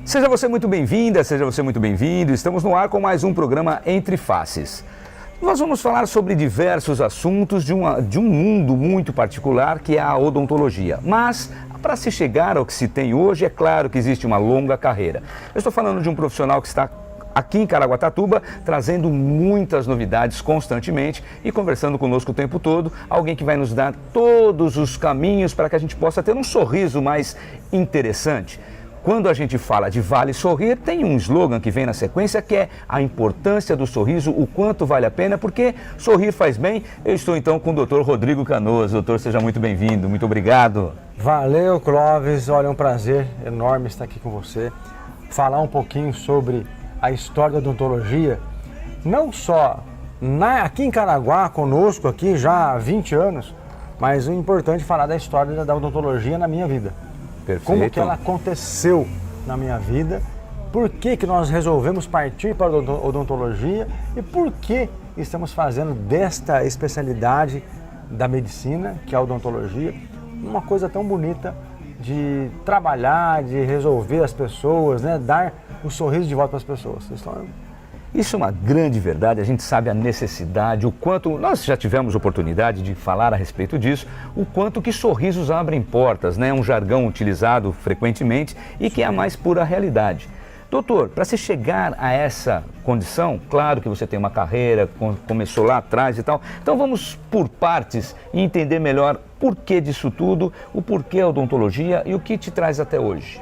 Seja você muito bem-vinda, seja você muito bem-vindo. Estamos no ar com mais um programa Entre Faces. Nós vamos falar sobre diversos assuntos de um mundo muito particular que é a odontologia. Mas, para se chegar ao que se tem hoje, é claro que existe uma longa carreira. Eu estou falando de um profissional que está aqui em Caraguatatuba, trazendo muitas novidades constantemente e conversando conosco o tempo todo, alguém que vai nos dar todos os caminhos para que a gente possa ter um sorriso mais interessante. Quando a gente fala de Vale Sorrir, tem um slogan que vem na sequência que é a importância do sorriso, o quanto vale a pena, porque sorrir faz bem. Eu estou então com o Dr. Rodrigo Canoas. Doutor, seja muito bem-vindo, muito obrigado. Valeu, Clóvis, olha, é um prazer enorme estar aqui com você, falar um pouquinho sobre a história da odontologia, não só aqui em Caraguá, conosco aqui já há 20 anos, mas o importante é falar da história da odontologia na minha vida. Perfeito. Como que ela aconteceu na minha vida, por que nós resolvemos partir para a odontologia e por que estamos fazendo desta especialidade da medicina, que é a odontologia, uma coisa tão bonita de trabalhar, de resolver as pessoas, né? Dar um sorriso de volta para as pessoas. Isso é uma grande verdade, a gente sabe a necessidade, o quanto, nós já tivemos oportunidade de falar a respeito disso, o quanto que sorrisos abrem portas, né? Um jargão utilizado frequentemente e que é a mais pura realidade. Doutor, para se chegar a essa condição, claro que você tem uma carreira, começou lá atrás e tal, então vamos por partes e entender melhor por que disso tudo, o porquê a odontologia e o que te traz até hoje.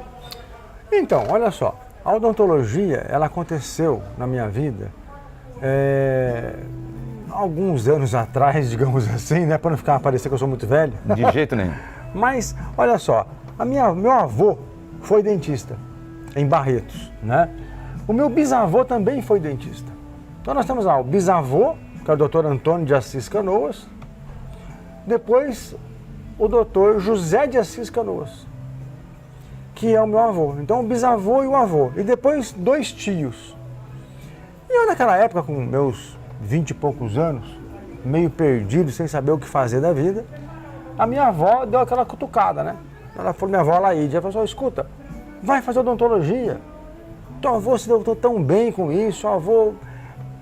Então, olha só. A odontologia, ela aconteceu na minha vida alguns anos atrás, digamos assim, né? Para não parecer que eu sou muito velho. De jeito nenhum. Mas, olha só, meu avô foi dentista em Barretos, né? O meu bisavô também foi dentista. Então nós temos lá o bisavô, que é o doutor Antônio de Assis Canoas, depois o doutor José de Assis Canoas, que é o meu avô. Então, o bisavô e o avô. E depois, 2 tios. E eu, naquela época, com meus 20 e poucos anos, meio perdido, sem saber o que fazer da vida, a minha avó deu aquela cutucada, né? Ela falou, minha avó Laíde, ela falou, escuta, vai fazer odontologia. Teu avô se deu tão bem com isso, o avô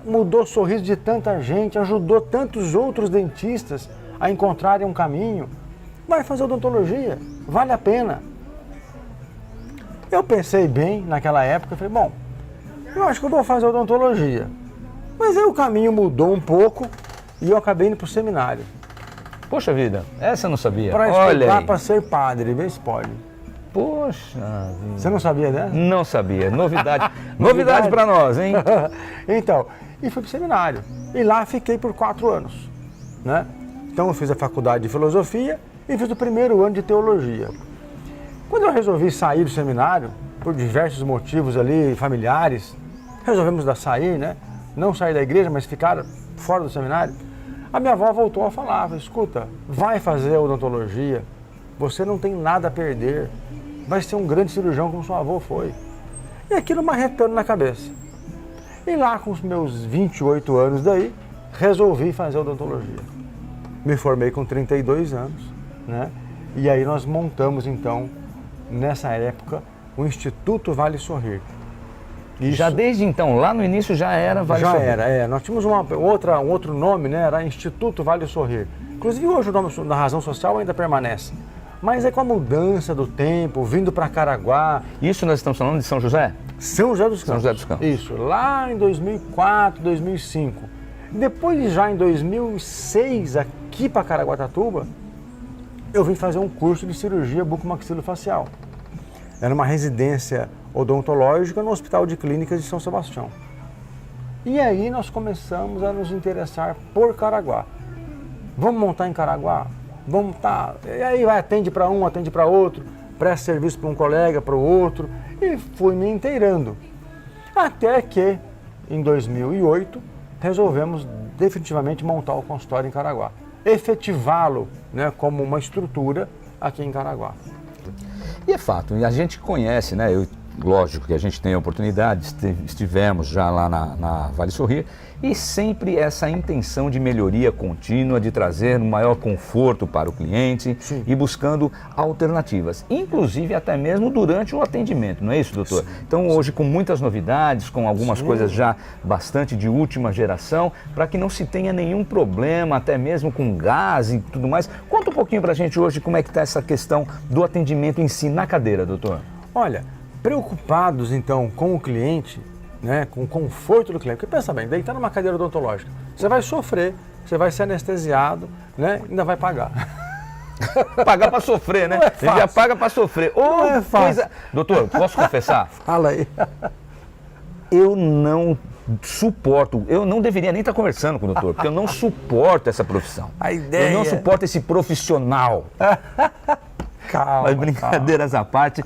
mudou o sorriso de tanta gente, ajudou tantos outros dentistas a encontrarem um caminho. Vai fazer odontologia, vale a pena. Eu pensei bem naquela época, falei, bom, eu acho que eu vou fazer odontologia. Mas aí o caminho mudou um pouco e eu acabei indo para o seminário. Poxa vida, essa eu não sabia. Para estudar para ser padre, vê se pode. Poxa vida. Você não sabia dessa? Não sabia, novidade. Novidade para nós, hein? Então, e fui para o seminário. E lá fiquei por 4 anos, né? Então eu fiz a faculdade de filosofia e fiz o primeiro ano de teologia. Quando eu resolvi sair do seminário, por diversos motivos ali, familiares, resolvemos sair, né? Não sair da igreja, mas ficar fora do seminário. A minha avó voltou a falar, escuta, vai fazer odontologia, você não tem nada a perder, vai ser um grande cirurgião como seu avô foi. E aquilo marretando na cabeça. E lá com os meus 28 anos daí, resolvi fazer odontologia. Me formei com 32 anos, né? E aí nós montamos então, nessa época, o Instituto Vale Sorrir. Isso, já desde então, lá no início já era Vale Sorrir? Já era, nós tínhamos um outro nome, né? Era Instituto Vale Sorrir. Inclusive hoje o nome da razão social ainda permanece. Mas é com a mudança do tempo, vindo para Caraguá. Isso nós estamos falando de São José? São José dos Campos. São José dos Campos. Isso, lá em 2004, 2005. Depois, já em 2006, aqui para Caraguatatuba, eu vim fazer um curso de cirurgia bucomaxilofacial. Era uma residência odontológica no Hospital de Clínicas de São Sebastião. E aí nós começamos a nos interessar por Caraguá. Vamos montar em Caraguá? Vamos tá. E aí atende para um, atende para outro, presta serviço para um colega, para o outro, e fui me inteirando. Até que, em 2008, resolvemos definitivamente montar o consultório em Caraguá. Efetivá-lo, né, como uma estrutura aqui em Caraguá. E é fato, e a gente conhece, né? Eu lógico que a gente tem a oportunidade, estivemos já lá na Vale Sorrir, e sempre essa intenção de melhoria contínua, de trazer um maior conforto para o cliente. Sim. E buscando alternativas, inclusive até mesmo durante o atendimento, não é isso, doutor? Sim. Então hoje com muitas novidades, com algumas Sim. coisas já bastante de última geração, para que não se tenha nenhum problema, até mesmo com gás e tudo mais. Conta um pouquinho para a gente hoje como é que está essa questão do atendimento em si na cadeira, doutor. Olha, preocupados então com o cliente, né, com o conforto do cliente, porque pensa bem, deitar numa cadeira odontológica, você vai sofrer, você vai ser anestesiado, né, ainda vai pagar. Pagar para sofrer, né? Não é Você já paga para sofrer. Não é fácil. Doutor, posso confessar? Fala aí. Eu não suporto, eu não deveria nem estar conversando com o doutor, porque eu não suporto essa profissão. A ideia. Eu não suporto esse profissional. Calma, Mas brincadeiras à parte,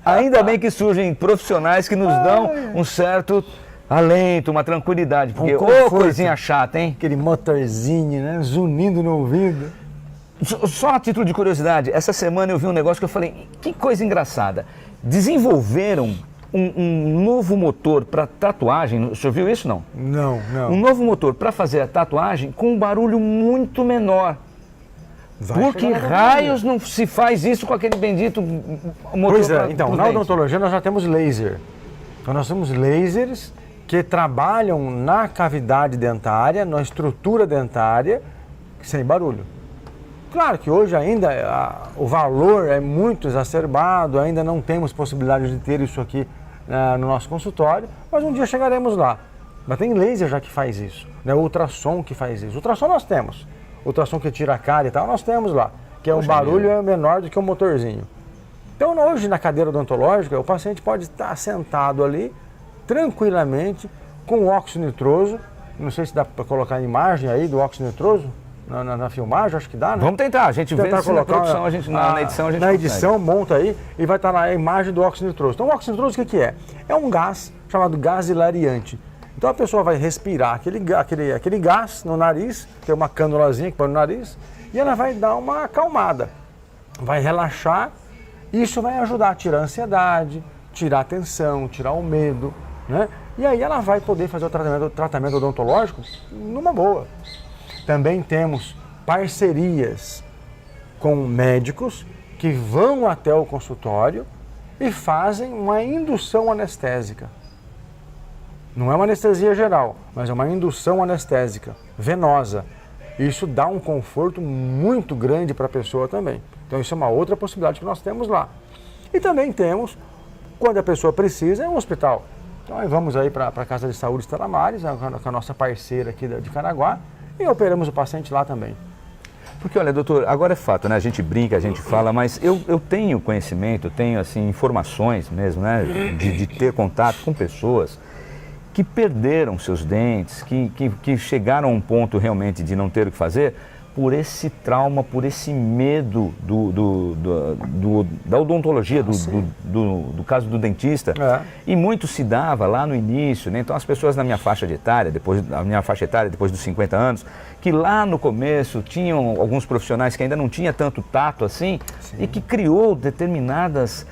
ainda bem que surgem profissionais que nos dão um certo alento, uma tranquilidade, porque ô coisinha chata, hein? Aquele motorzinho, né, zunindo no ouvido. Só a título de curiosidade, essa semana eu vi um negócio que eu falei, que coisa engraçada. Desenvolveram um novo motor para tatuagem, o senhor viu isso não? Não. Um novo motor para fazer a tatuagem com um barulho muito menor. Por que raios não se faz isso com aquele bendito motor? Pois é, então, na odontologia nós já temos laser. Então nós temos lasers que trabalham na cavidade dentária, na estrutura dentária, sem barulho. Claro que hoje ainda o valor é muito exacerbado, ainda não temos possibilidade de ter isso aqui no nosso consultório, mas um dia chegaremos lá. Mas tem laser já que faz isso, né? Ultrassom que faz isso. Ultrassom nós temos. Ultrassom que tira a cara e tal, nós temos lá. Que é um barulho é menor do que um motorzinho. Então hoje na cadeira odontológica, o paciente pode estar sentado ali, tranquilamente, com óxido nitroso. Não sei se dá para colocar a imagem aí do óxido nitroso na filmagem, acho que dá, né? Vamos tentar, a gente vê se na produção, na edição a gente consegue. Edição monta aí e vai estar lá a imagem do óxido nitroso. Então o óxido nitroso o que é? É um gás chamado gás hilariante. Então a pessoa vai respirar aquele gás no nariz, tem uma cânulazinha que põe no nariz, e ela vai dar uma acalmada, vai relaxar, e isso vai ajudar a tirar a ansiedade, tirar a tensão, tirar o medo, né? E aí ela vai poder fazer o tratamento odontológico numa boa. Também temos parcerias com médicos que vão até o consultório e fazem uma indução anestésica. Não é uma anestesia geral, mas é uma indução anestésica, venosa. Isso dá um conforto muito grande para a pessoa também. Então isso é uma outra possibilidade que nós temos lá. E também temos, quando a pessoa precisa, é um hospital. Então aí vamos aí para a Casa de Saúde Stella Maris, com a nossa parceira aqui de Caraguá, e operamos o paciente lá também. Porque, olha, doutor, agora é fato, né? A gente brinca, a gente fala, mas eu tenho conhecimento, tenho, assim, informações mesmo, né? De ter contato com pessoas que perderam seus dentes, que chegaram a um ponto realmente de não ter o que fazer, por esse trauma, por esse medo da odontologia, do caso do dentista. É. E muito se dava lá no início, né? Então as pessoas na minha faixa etária, depois dos 50 anos, que lá no começo tinham alguns profissionais que ainda não tinham tanto tato assim, sim, e que criou determinados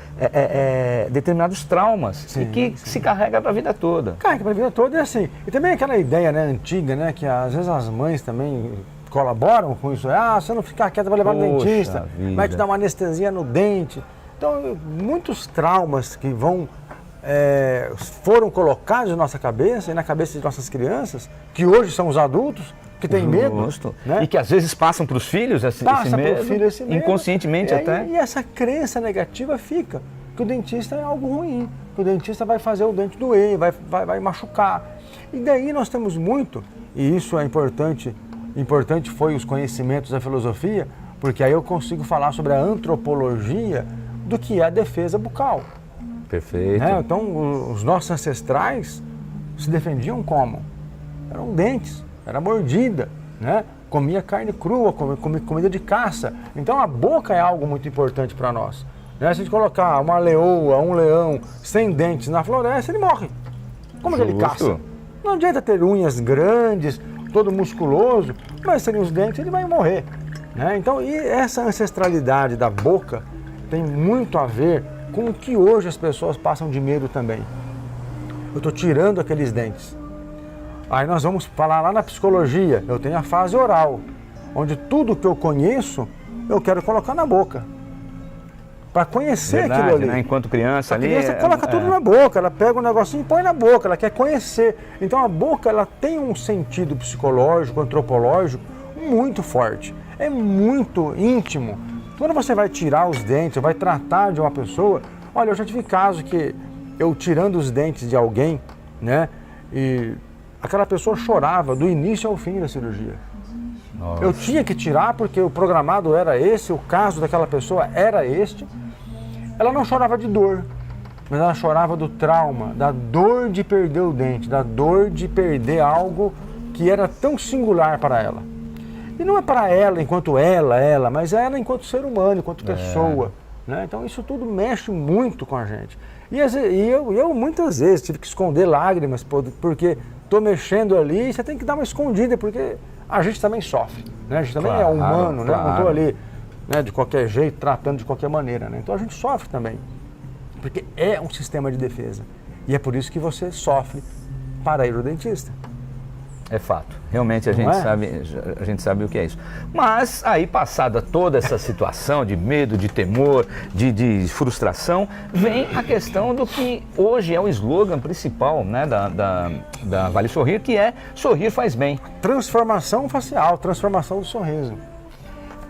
traumas, sim, e que se carrega para a vida toda. Carrega para a vida toda, e assim, e também aquela ideia, né, antiga, né, que às vezes as mães também colaboram com isso. Se eu não ficar quieto, vai levar no dentista, vai te dar uma anestesia no dente. Então, muitos traumas que foram colocados na nossa cabeça e na cabeça de nossas crianças, que hoje são os adultos, que têm medo. Né? E que às vezes passam para os filhos esse medo, inconscientemente até. E essa crença negativa fica, que o dentista é algo ruim, que o dentista vai fazer o dente doer, vai machucar. E daí nós temos muito, e isso é importante foi os conhecimentos da filosofia, porque aí eu consigo falar sobre a antropologia do que é a defesa bucal. Perfeito. Né? Então, os nossos ancestrais se defendiam como? Eram dentes, era mordida, né? Comia carne crua, comia comida de caça. Então, a boca é algo muito importante para nós. Né? Se a gente colocar uma leoa, um leão sem dentes na floresta, ele morre. Como que ele caça? Não adianta ter unhas grandes, todo musculoso, mas sem os dentes ele vai morrer. Né? Então, e essa ancestralidade da boca tem muito a ver com o que hoje as pessoas passam de medo também. Eu estou tirando aqueles dentes. Aí nós vamos falar lá na psicologia, eu tenho a fase oral, onde tudo que eu conheço, eu quero colocar na boca. Para conhecer Verdade, aquilo ali. Né? Enquanto criança ali... A criança coloca tudo na boca, ela pega um negocinho e põe na boca, ela quer conhecer. Então a boca, ela tem um sentido psicológico, antropológico muito forte. É muito íntimo. Quando você vai tirar os dentes, vai tratar de uma pessoa... Olha, eu já tive caso que eu tirando os dentes de alguém, né? E aquela pessoa chorava do início ao fim da cirurgia. Nossa. Eu tinha que tirar porque o programado era esse, o caso daquela pessoa era este. Ela não chorava de dor, mas ela chorava do trauma, da dor de perder o dente, da dor de perder algo que era tão singular para ela. E não é para ela enquanto ela, mas ela enquanto ser humano, enquanto pessoa. Né? Então isso tudo mexe muito com a gente. E eu muitas vezes tive que esconder lágrimas, porque estou mexendo ali e você tem que dar uma escondida, porque a gente também sofre. Né? A gente também é humano, né? Não estou ali, né, de qualquer jeito, tratando de qualquer maneira. Né? Então a gente sofre também, porque é um sistema de defesa. E é por isso que você sofre para ir ao dentista. É fato. Realmente a gente sabe o que é isso. Mas aí, passada toda essa situação de medo, de temor, de frustração, vem a questão do que hoje é o slogan principal, né, da Vale Sorrir, que é sorrir faz bem. Transformação facial, transformação do sorriso.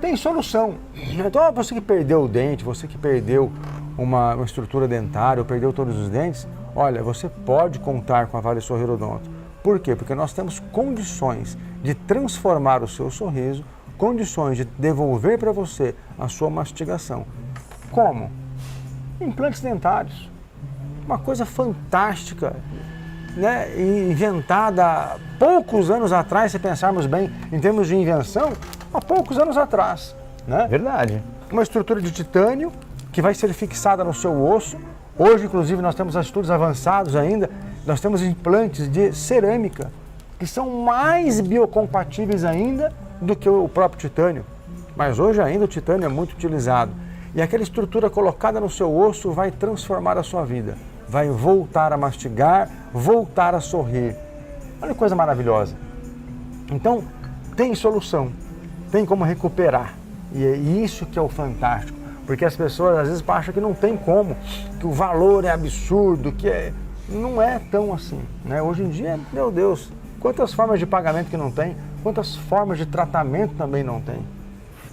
Tem solução. Então você que perdeu o dente, você que perdeu uma estrutura dentária, ou perdeu todos os dentes, olha, você pode contar com a Vale Sorrir Odonto. Por quê? Porque nós temos condições de transformar o seu sorriso, condições de devolver para você a sua mastigação. Como? Implantes dentários. Uma coisa fantástica, né? Inventada há poucos anos atrás, se pensarmos bem em termos de invenção, há poucos anos atrás. Né? Verdade. Uma estrutura de titânio que vai ser fixada no seu osso. Hoje, inclusive, nós temos estudos avançados ainda. Nós temos implantes de cerâmica que são mais biocompatíveis ainda do que o próprio titânio. Mas hoje ainda o titânio é muito utilizado. E aquela estrutura colocada no seu osso vai transformar a sua vida. Vai voltar a mastigar, voltar a sorrir. Olha que coisa maravilhosa. Então, tem solução. Tem como recuperar. E é isso que é o fantástico. Porque as pessoas às vezes acham que não tem como, que o valor é absurdo, não é tão assim, né? Hoje em dia, meu Deus, quantas formas de pagamento que não tem, quantas formas de tratamento também não tem.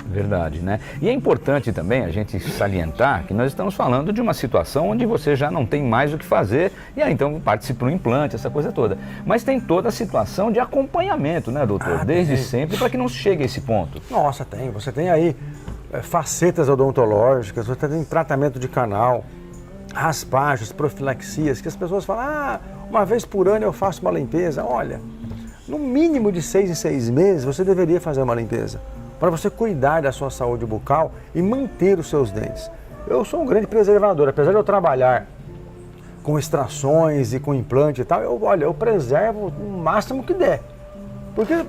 Verdade, né? E é importante também a gente salientar que nós estamos falando de uma situação onde você já não tem mais o que fazer e aí então parte-se para um implante, essa coisa toda. Mas tem toda a situação de acompanhamento, né, doutor? Desde sempre, para que não chegue a esse ponto. Nossa, tem. Você tem aí facetas odontológicas, você tem tratamento de canal, raspagens, profilaxias, que as pessoas falam, uma vez por ano eu faço uma limpeza. Olha, no mínimo de 6 em 6 meses você deveria fazer uma limpeza, para você cuidar da sua saúde bucal e manter os seus dentes. Eu sou um grande preservador, apesar de eu trabalhar com extrações e com implante e tal, eu preservo o máximo que der. Porque...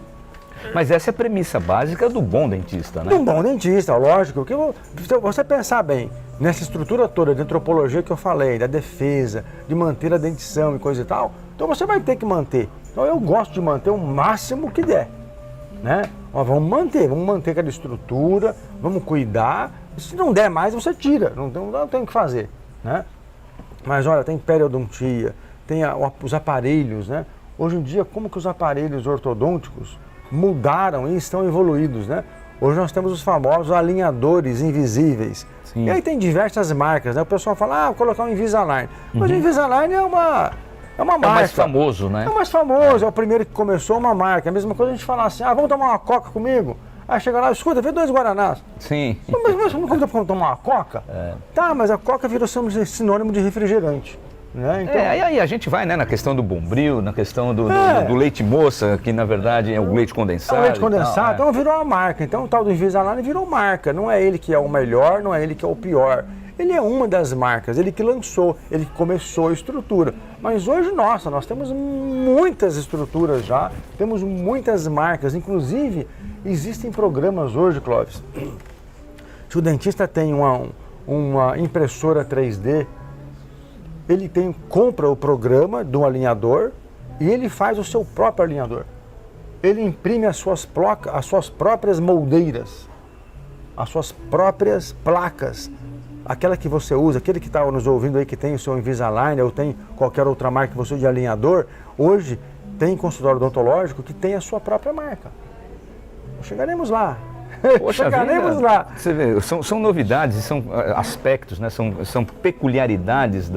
Mas essa é a premissa básica do bom dentista, né? Do bom dentista, lógico. Que você pensar bem, nessa estrutura toda de antropologia que eu falei, da defesa, de manter a dentição e coisa e tal, então você vai ter que manter. Então eu gosto de manter o máximo que der, né? Vamos manter aquela estrutura, vamos cuidar. Se não der mais, você tira, não tem o que fazer, né? Mas olha, tem periodontia, tem os aparelhos, né? Hoje em dia, como que os aparelhos ortodônticos mudaram e estão evoluídos, né? Hoje nós temos os famosos alinhadores invisíveis. Sim. E aí tem diversas marcas, né? O pessoal fala, vou colocar um Invisalign. Mas o Invisalign é uma marca. É o mais famoso, né? É o mais famoso, é o primeiro que começou uma marca. É a mesma coisa a gente falar assim, vamos tomar uma coca comigo? Aí chega lá, escuta, vê 2 guaranás. Sim. Mas como tomar uma coca? Tá, mas a coca virou sinônimo de refrigerante. Né? Então... aí a gente vai, né, na questão do Bombril, na questão do leite moça, que na verdade é o leite condensado. É o leite condensado, então virou uma marca. Então o tal do Invisalign virou marca. Não é ele que é o melhor, não é ele que é o pior. Ele é uma das marcas, ele que lançou, ele que começou a estrutura. Mas hoje, nossa, nós temos muitas estruturas já, temos muitas marcas. Inclusive, existem programas hoje, Clóvis, que o dentista tem uma impressora 3D, ele compra o programa do alinhador e ele faz o seu próprio alinhador. Ele imprime as suas próprias moldeiras, as suas próprias placas. Aquela que você usa, aquele que está nos ouvindo aí que tem o seu Invisalign ou tem qualquer outra marca que você usa de alinhador, hoje tem consultório odontológico que tem a sua própria marca. Chegaremos lá. Poxa Chegaremos vida, lá. Você vê, são novidades, são aspectos, né? são peculiaridades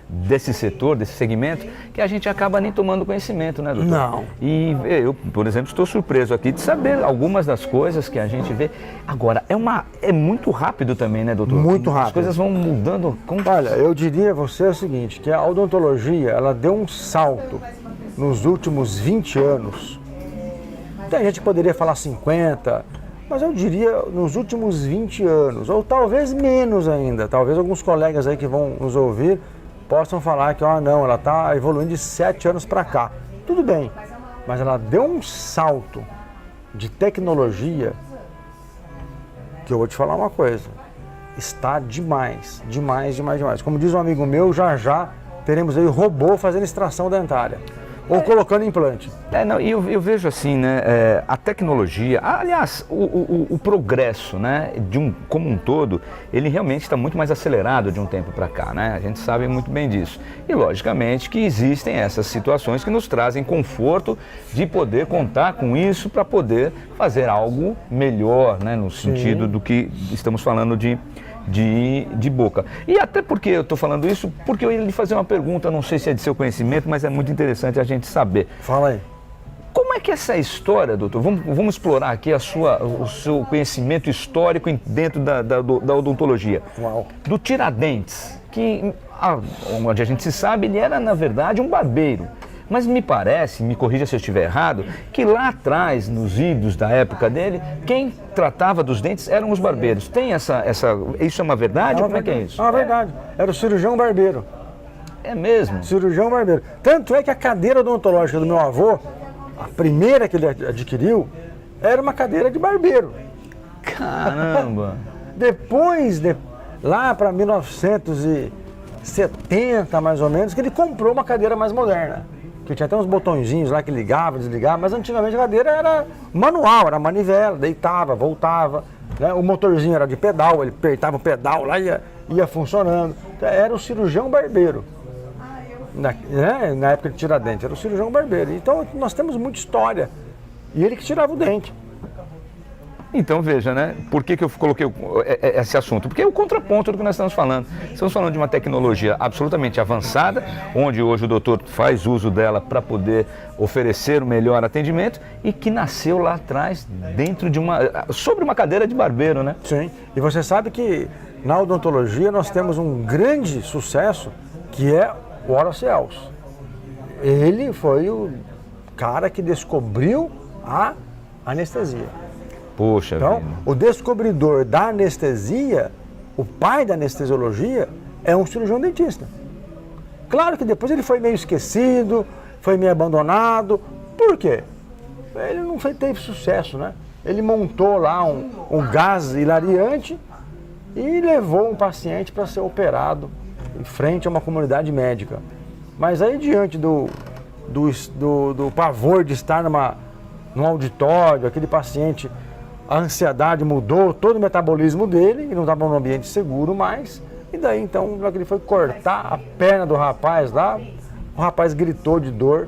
desse setor, desse segmento, que a gente acaba nem tomando conhecimento, né, doutor? Não. E eu, por exemplo, estou surpreso aqui de saber algumas das coisas que a gente vê. Agora, é muito rápido também, né, doutor? Muito rápido. As coisas vão mudando. Olha, eu diria a você o seguinte, que a odontologia, ela deu um salto nos últimos 20 anos. Tem gente que poderia falar 50, mas eu diria nos últimos 20 anos, ou talvez menos ainda. Talvez alguns colegas aí que vão nos ouvir possam falar que, não, ela está evoluindo de 7 anos para cá. Tudo bem, mas ela deu um salto de tecnologia que eu vou te falar uma coisa, está demais, demais, demais, demais. Como diz um amigo meu, já teremos aí robô fazendo extração dentária. Ou colocando implante. Eu vejo assim, né, a tecnologia, aliás, o progresso, né, como um todo, ele realmente está muito mais acelerado de um tempo para cá, né? A gente sabe muito bem disso. E logicamente que existem essas situações que nos trazem conforto de poder contar com isso para poder fazer algo melhor, né, no sentido do que estamos falando de boca. E até porque eu estou falando isso, porque eu ia lhe fazer uma pergunta, não sei se é de seu conhecimento, mas é muito interessante a gente saber. Fala aí. Como é que é essa história, doutor? Vamos explorar aqui o seu conhecimento histórico dentro da odontologia. Uau. Do Tiradentes, que, onde a gente se sabe, ele era, na verdade, um barbeiro. Mas me parece, me corrija se eu estiver errado, que lá atrás, nos idos da época dele, quem tratava dos dentes eram os barbeiros. Tem isso é uma verdade? Como é que é isso? É uma verdade. Era o cirurgião barbeiro. É mesmo? Cirurgião barbeiro. Tanto é que a cadeira odontológica do meu avô, a primeira que ele adquiriu, era uma cadeira de barbeiro. Caramba! Depois, lá para 1970 mais ou menos, que ele comprou uma cadeira mais moderna. Que tinha até uns botõezinhos lá que ligava, desligava, mas antigamente a cadeira era manual, era manivela, deitava, voltava, né? O motorzinho era de pedal, ele apertava o pedal lá e ia funcionando. Então, era o cirurgião barbeiro. Na época de Tiradentes, era o cirurgião barbeiro. Então nós temos muita história. E ele que tirava o dente. Então veja, né? Por que eu coloquei esse assunto? Porque é o contraponto do que nós estamos falando. Estamos falando de uma tecnologia absolutamente avançada, onde hoje o doutor faz uso dela para poder oferecer o melhor atendimento e que nasceu lá atrás sobre uma cadeira de barbeiro, né? Sim, e você sabe que na odontologia nós temos um grande sucesso que é o Oracels. Ele foi o cara que descobriu a anestesia. Poxa então, vida. O descobridor da anestesia, o pai da anestesiologia, é um cirurgião dentista. Claro que depois ele foi meio esquecido, foi meio abandonado. Por quê? Ele não teve sucesso, né? Ele montou lá um gás hilariante e levou um paciente para ser operado em frente a uma comunidade médica. Mas aí, diante do pavor de estar num auditório, aquele paciente, a ansiedade mudou todo o metabolismo dele, e não estava num ambiente seguro mais. E daí, então, na hora que ele foi cortar a perna do rapaz lá, o rapaz gritou de dor.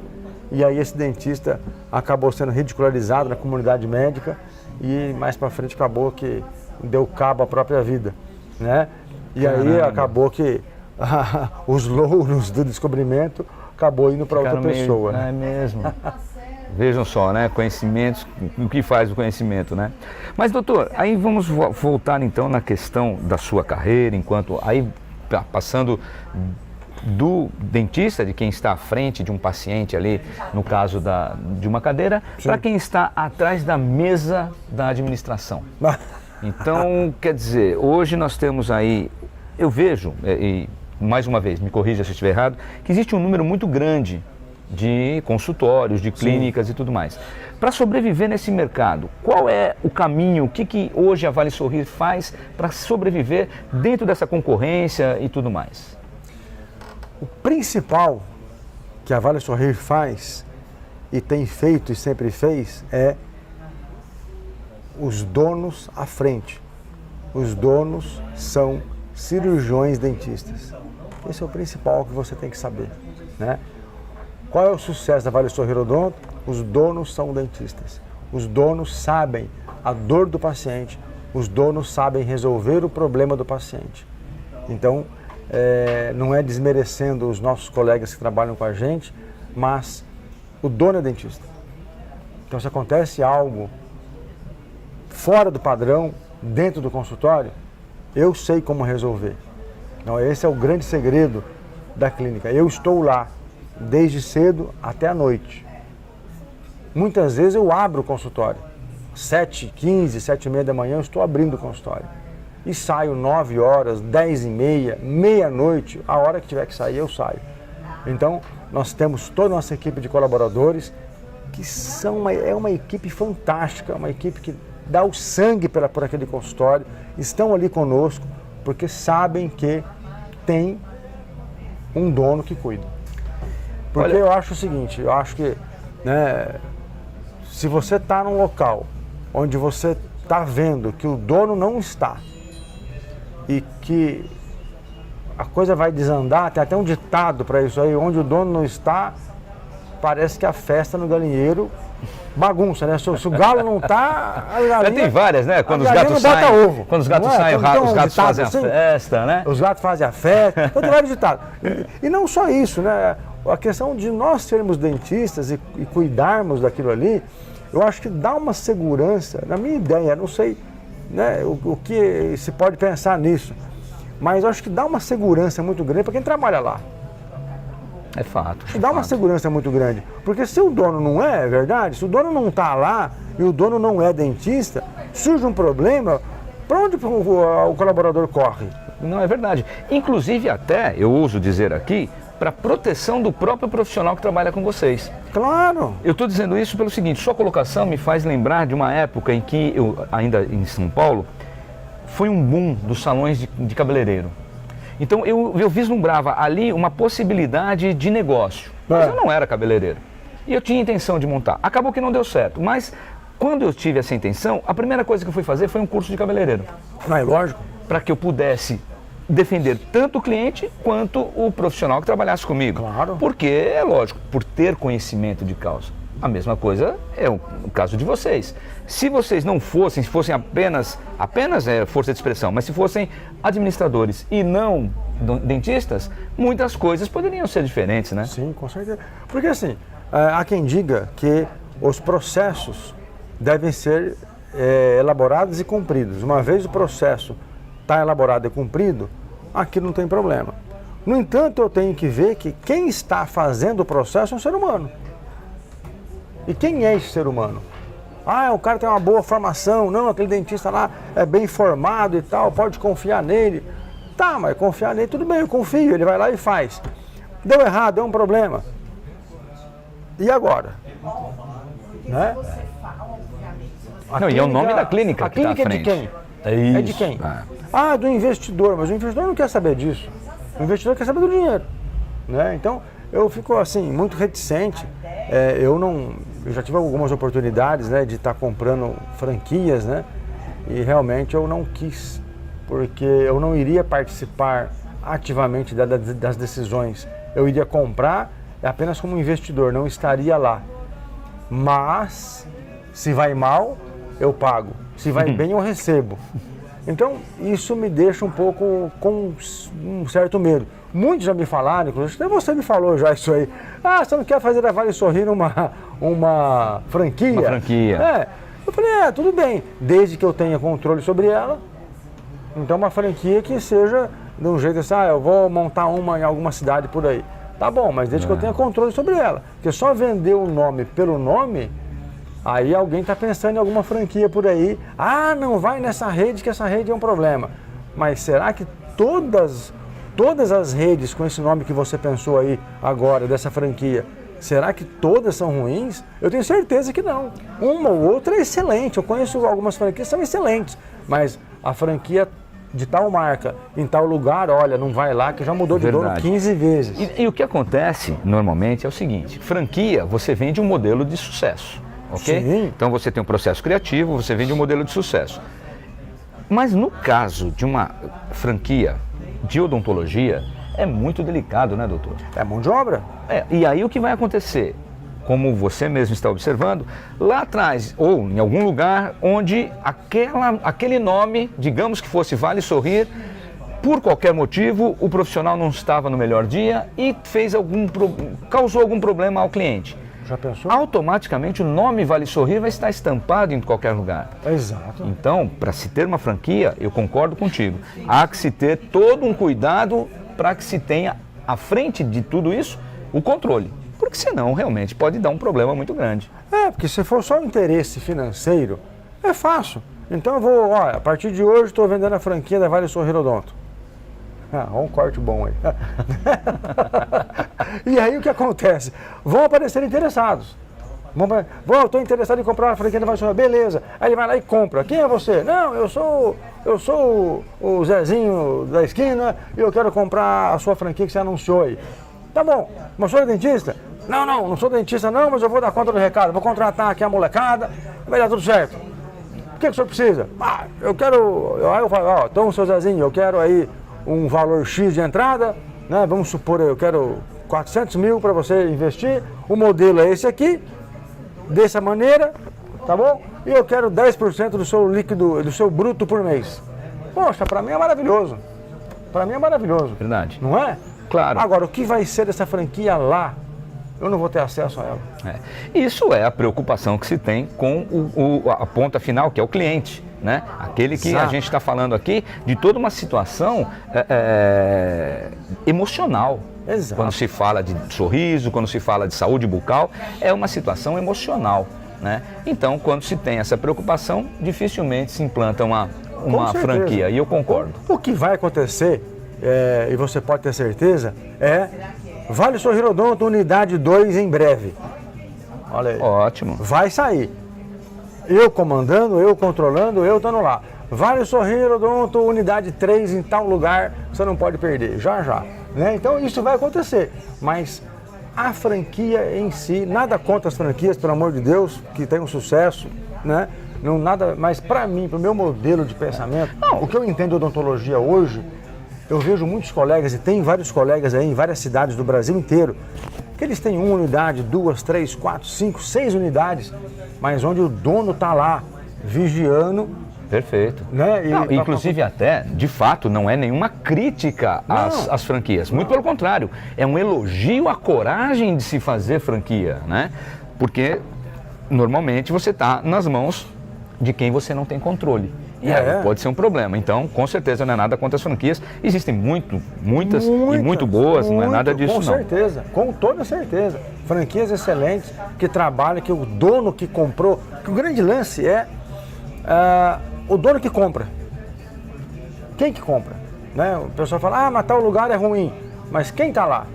E aí esse dentista acabou sendo ridicularizado na comunidade médica e mais para frente acabou que deu cabo à própria vida, né? E aí acabou que os louros do descobrimento acabou indo para outra pessoa. É mesmo. Vejam só, né? Conhecimentos, o que faz o conhecimento, né? Mas, doutor, aí vamos voltar então na questão da sua carreira, passando do dentista, de quem está à frente de um paciente ali, no caso de uma cadeira, para quem está atrás da mesa da administração. Então, quer dizer, hoje nós temos aí, eu vejo, e mais uma vez, me corrija se eu estiver errado, que existe um número muito grande de consultórios, de clínicas e tudo mais. Para sobreviver nesse mercado, qual é o caminho, o que hoje a Vale Sorrir faz para sobreviver dentro dessa concorrência e tudo mais? O principal que a Vale Sorrir faz, e tem feito e sempre fez, é os donos à frente. Os donos são cirurgiões dentistas. Esse é o principal que você tem que saber, né? Qual é o sucesso da Vale Sorrir Odonto? Os donos são dentistas. Os donos sabem a dor do paciente, os donos sabem resolver o problema do paciente. Então, não é desmerecendo os nossos colegas que trabalham com a gente, mas o dono é dentista. Então, se acontece algo fora do padrão, dentro do consultório, eu sei como resolver. Então, esse é o grande segredo da clínica. Eu estou lá desde cedo até a noite. Muitas vezes eu abro o consultório. 7h15, 7h30 da manhã eu estou abrindo o consultório. E saio 9 horas, 10h30, meia-noite, a hora que tiver que sair eu saio. Então, nós temos toda a nossa equipe de colaboradores que é uma equipe fantástica, uma equipe que dá o sangue por aquele consultório, estão ali conosco, porque sabem que tem um dono que cuida. Porque eu acho o seguinte, eu acho que, né, se você está num local onde você está vendo que o dono não está e que a coisa vai desandar, tem até um ditado para isso aí, onde o dono não está, parece que a festa no galinheiro bagunça, né? Se o galo não está, a galinha... Tem várias, né? Quando os gatos bota saem, ovo. Quando os gatos saem, os gatos fazem a festa, né? Os gatos fazem a festa, então tem vários ditados. E não só isso, né? A questão de nós sermos dentistas e cuidarmos daquilo ali, eu acho que dá uma segurança, na minha ideia, não sei, né, o que se pode pensar nisso, mas eu acho que dá uma segurança muito grande para quem trabalha lá. É fato. Dá uma segurança muito grande, porque se o dono não é verdade, se o dono não está lá e o dono não é dentista, surge um problema, para onde o colaborador corre? Não, é verdade. Inclusive até, eu ouso dizer aqui, para proteção do próprio profissional que trabalha com vocês. Claro! Eu estou dizendo isso pelo seguinte, sua colocação me faz lembrar de uma época em que, ainda em São Paulo, foi um boom dos salões de cabeleireiro. Então eu vislumbrava ali uma possibilidade de negócio, mas eu não era cabeleireiro. E eu tinha intenção de montar. Acabou que não deu certo, mas quando eu tive essa intenção, a primeira coisa que eu fui fazer foi um curso de cabeleireiro. Não é lógico? Para que eu pudesse defender tanto o cliente quanto o profissional que trabalhasse comigo. Claro. Porque, é lógico, por ter conhecimento de causa. A mesma coisa é o caso de vocês. Se vocês não fossem, se fossem apenas força de expressão, mas se fossem administradores e não dentistas, muitas coisas poderiam ser diferentes, né? Sim, com certeza. Porque assim, há quem diga que os processos devem ser elaborados e cumpridos. Uma vez o processo está elaborado e cumprido, aqui não tem problema. No entanto, eu tenho que ver que quem está fazendo o processo é um ser humano. E quem é esse ser humano? Ah, o cara tem uma boa formação, não, aquele dentista lá é bem formado e tal, pode confiar nele. Tá, mas confiar nele, tudo bem, eu confio, ele vai lá e faz. Deu errado, é um problema. E agora? Né? Não, e é o nome da clínica que está à frente. A clínica é de quem? É É de quem? Ah, do investidor, mas o investidor não quer saber disso. O investidor quer saber do dinheiro. Né? Então, eu fico assim, muito reticente. Eu já tive algumas oportunidades, né, de estar comprando franquias, né, e realmente eu não quis, porque eu não iria participar ativamente das decisões. Eu iria comprar apenas como investidor, não estaria lá. Mas, se vai mal, eu pago. Se vai bem, eu recebo. Então, isso me deixa um pouco com um certo medo. Muitos já me falaram, inclusive, até você me falou já isso aí. Ah, você não quer fazer a Vale Sorrir uma franquia? Uma franquia. Eu falei, tudo bem, desde que eu tenha controle sobre ela. Então, uma franquia que seja de um jeito assim, eu vou montar uma em alguma cidade por aí. Tá bom, mas desde que eu tenha controle sobre ela. Porque só vender o nome pelo nome, aí alguém está pensando em alguma franquia por aí. Ah, não vai nessa rede, que essa rede é um problema. Mas será que todas as redes com esse nome que você pensou aí agora, dessa franquia, Será que todas são ruins? Eu tenho certeza que não. Uma ou outra é excelente. Eu conheço algumas franquias que são excelentes, mas a franquia de tal marca, em tal lugar, olha, não vai lá que já mudou de dono 15 vezes. E o que acontece normalmente é o seguinte, franquia, você vende um modelo de sucesso, ok? Sim. Então você tem um processo criativo, você vende um modelo de sucesso. Mas no caso de uma franquia de odontologia, é muito delicado, né, doutor? É mão de obra. E aí o que vai acontecer? Como você mesmo está observando, lá atrás, ou em algum lugar onde aquele nome, digamos que fosse Vale Sorrir, por qualquer motivo, o profissional não estava no melhor dia e causou algum problema ao cliente. Já pensou? Automaticamente o nome Vale Sorrir vai estar estampado em qualquer lugar. Exato. Então, para se ter uma franquia, eu concordo contigo, há que se ter todo um cuidado para que se tenha, à frente de tudo isso, o controle. Porque senão, realmente, pode dar um problema muito grande. Porque se for só interesse financeiro, é fácil. Então eu vou, olha, a partir de hoje estou vendendo a franquia da Vale Sorrir Odonto. Olha um corte bom aí. E aí o que acontece? Vão aparecer interessados. Estou interessado em comprar a franquia da Vale Sorrir. Beleza. Aí ele vai lá e compra. Quem é você? Não, eu sou o Zezinho da esquina e eu quero comprar a sua franquia que você anunciou aí. Tá bom, mas o senhor é dentista? Não sou dentista não, mas eu vou dar conta do recado. Vou contratar aqui a molecada, vai dar tudo certo. O que o senhor precisa? Eu quero... Aí eu falo, então, seu Zezinho, eu quero aí um valor X de entrada, né? Vamos supor, eu quero 400 mil para você investir, o modelo é esse aqui, dessa maneira, tá bom? E eu quero 10% do seu líquido, do seu bruto por mês. Poxa, para mim é maravilhoso. Para mim é maravilhoso. Verdade. Não é? Claro. Agora, o que vai ser dessa franquia lá? Eu não vou ter acesso a ela. Isso é a preocupação que se tem com a ponta final, que é o cliente, né? Aquele que a gente está falando aqui de toda uma situação emocional. Exato. Quando se fala de sorriso, quando se fala de saúde bucal, é uma situação emocional, né? Então, quando se tem essa preocupação, dificilmente se implanta uma franquia, e eu concordo. O que vai acontecer, e você pode ter certeza, Vale Sorrir Odonto, unidade 2 em breve. Olha aí. Ótimo. Vai sair. Eu comandando, eu controlando, eu estando lá. Vale Sorrir Odonto, unidade 3 em tal lugar, você não pode perder, já. Né? Então isso vai acontecer, mas a franquia em si, nada contra as franquias, pelo amor de Deus, que tem um sucesso, né? Não nada, mas para mim, para o meu modelo de pensamento, o que eu entendo de odontologia hoje, eu vejo muitos colegas, e tem vários colegas aí em várias cidades do Brasil inteiro, que eles têm 1 unidade, 2, 3, 4, 5, 6 unidades, mas onde o dono está lá, vigiando. Perfeito. Né? Inclusive até, de fato, não é nenhuma crítica às franquias. Muito pelo contrário, é um elogio à coragem de se fazer franquia, né? Porque normalmente você está nas mãos de quem você não tem controle. E aí pode ser um problema. Então, com certeza, não é nada contra as franquias. Existem muitas e muito boas, não é nada disso, com certeza, com toda certeza. Franquias excelentes, que trabalham, que o dono que comprou... Que o grande lance é o dono que compra. Quem que compra? Né? O pessoal fala, mas tal lugar é ruim. Mas quem está lá?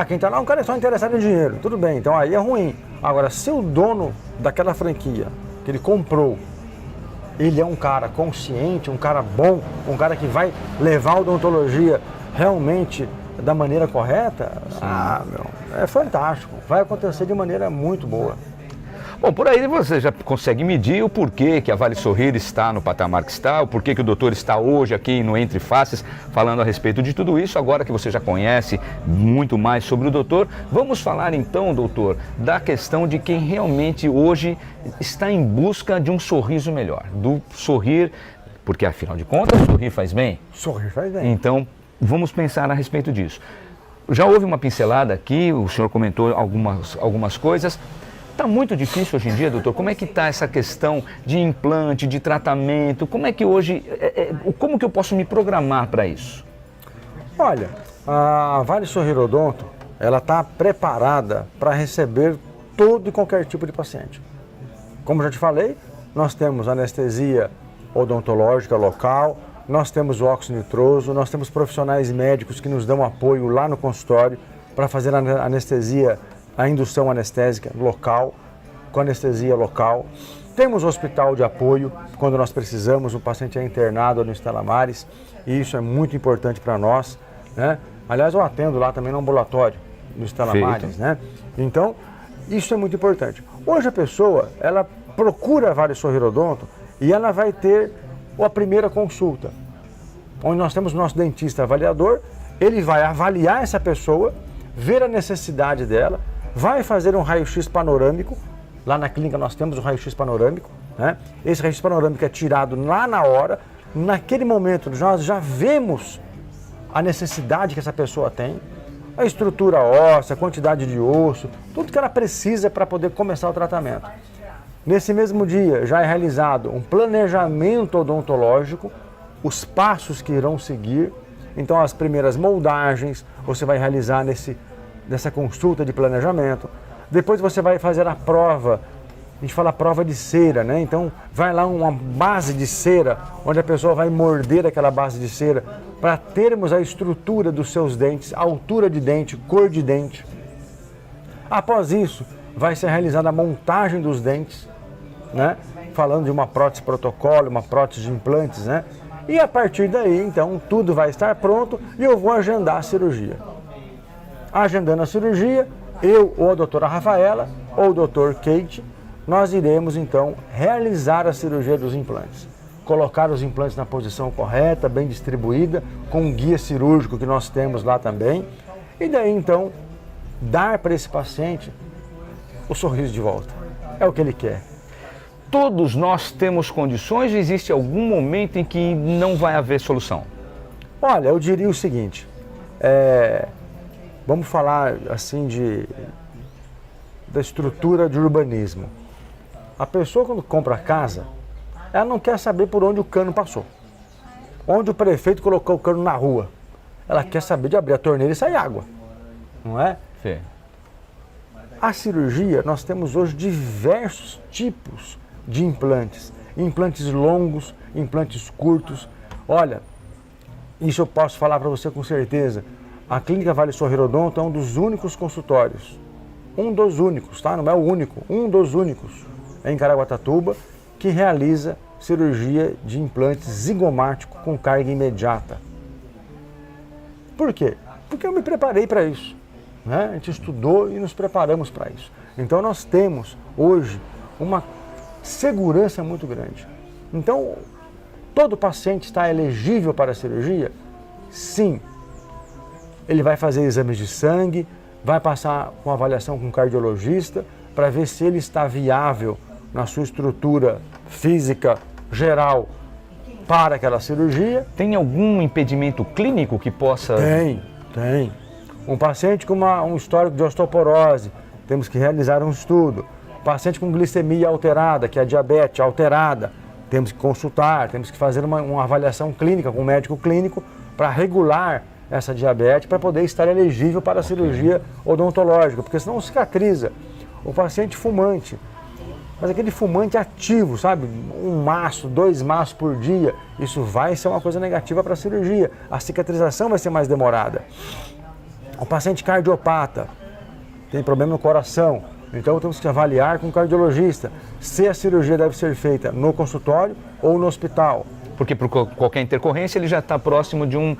Quem está lá é um cara só interessado em dinheiro. Tudo bem, então aí é ruim. Agora, se o dono daquela franquia, que ele comprou, ele é um cara consciente, um cara bom, um cara que vai levar a odontologia realmente da maneira correta, é fantástico. Vai acontecer de maneira muito boa. Bom, por aí você já consegue medir o porquê que a Vale Sorrir está no patamar que está, o porquê que o doutor está hoje aqui no Entre Faces, falando a respeito de tudo isso. Agora que você já conhece muito mais sobre o doutor, vamos falar então, doutor, da questão de quem realmente hoje está em busca de um sorriso melhor, do sorrir, porque afinal de contas, sorrir faz bem. Sorrir faz bem. Então, vamos pensar a respeito disso. Já houve uma pincelada aqui, o senhor comentou algumas coisas. Está muito difícil hoje em dia, doutor? Como é que está essa questão de implante, de tratamento? Como é que hoje, como que eu posso me programar para isso? Olha, a Vale Sorrir Odonto, ela está preparada para receber todo e qualquer tipo de paciente. Como já te falei, nós temos anestesia odontológica local, nós temos o óxido nitroso, nós temos profissionais médicos que nos dão apoio lá no consultório para fazer a anestesia a indução anestésica local, com anestesia local. Temos hospital de apoio, quando nós precisamos, o paciente é internado no Stella Maris, e isso é muito importante para nós, né? Aliás, eu atendo lá também no ambulatório, no Stella Maris, né? Então, isso é muito importante. Hoje a pessoa, ela procura a Vale Sorrirodonto e ela vai ter a primeira consulta, onde nós temos o nosso dentista avaliador, ele vai avaliar essa pessoa, ver a necessidade dela, vai fazer um raio-x panorâmico. Lá na clínica nós temos o raio-x panorâmico, né? Esse raio-x panorâmico é tirado lá na hora, naquele momento nós já vemos a necessidade que essa pessoa tem, a estrutura óssea, a quantidade de osso, tudo que ela precisa para poder começar o tratamento. Nesse mesmo dia já é realizado um planejamento odontológico, os passos que irão seguir. Então as primeiras moldagens você vai realizar nessa consulta de planejamento. Depois você vai fazer a prova, a gente fala prova de cera, né? Então vai lá uma base de cera, onde a pessoa vai morder aquela base de cera para termos a estrutura dos seus dentes, a altura de dente, cor de dente. Após isso, vai ser realizada a montagem dos dentes, né? Falando de uma prótese protocolo, uma prótese de implantes, né? E a partir daí, então, tudo vai estar pronto e eu vou agendar a cirurgia. Agendando a cirurgia, eu ou a doutora Rafaela ou o doutor Kate, nós iremos então realizar a cirurgia dos implantes. Colocar os implantes na posição correta, bem distribuída, com um guia cirúrgico que nós temos lá também. E daí então, dar para esse paciente o sorriso de volta. É o que ele quer. Todos nós temos condições ou existe algum momento em que não vai haver solução? Olha, eu diria o seguinte, vamos falar assim da estrutura de urbanismo. A pessoa quando compra a casa, ela não quer saber por onde o cano passou, onde o prefeito colocou o cano na rua. Ela quer saber de abrir a torneira e sair água, não é? Sim. A cirurgia, nós temos hoje diversos tipos de implantes. Implantes longos, implantes curtos. Olha, isso eu posso falar para você com certeza. A Clínica Vale Sorrirodonto é um dos únicos consultórios, um dos únicos, tá? Não é o único, um dos únicos em Caraguatatuba que realiza cirurgia de implante zigomático com carga imediata. Por quê? Porque eu me preparei para isso, né? A gente estudou e nos preparamos para isso. Então nós temos hoje uma segurança muito grande. Então, todo paciente está elegível para a cirurgia? Sim. Ele vai fazer exames de sangue, vai passar com avaliação com um cardiologista para ver se ele está viável na sua estrutura física geral para aquela cirurgia. Tem algum impedimento clínico que possa... Tem. Um paciente com um histórico de osteoporose, temos que realizar um estudo. Paciente com glicemia alterada, que é a diabetes alterada, temos que consultar, temos que fazer uma avaliação clínica com um médico clínico para regular essa diabetes, para poder estar elegível para a cirurgia odontológica, porque senão cicatriza. O paciente fumante, mas aquele fumante ativo, sabe? 1 maço, 2 maços por dia, isso vai ser uma coisa negativa para a cirurgia. A cicatrização vai ser mais demorada. O paciente cardiopata, tem problema no coração, então temos que avaliar com o cardiologista se a cirurgia deve ser feita no consultório ou no hospital. Porque por qualquer intercorrência ele já está próximo de um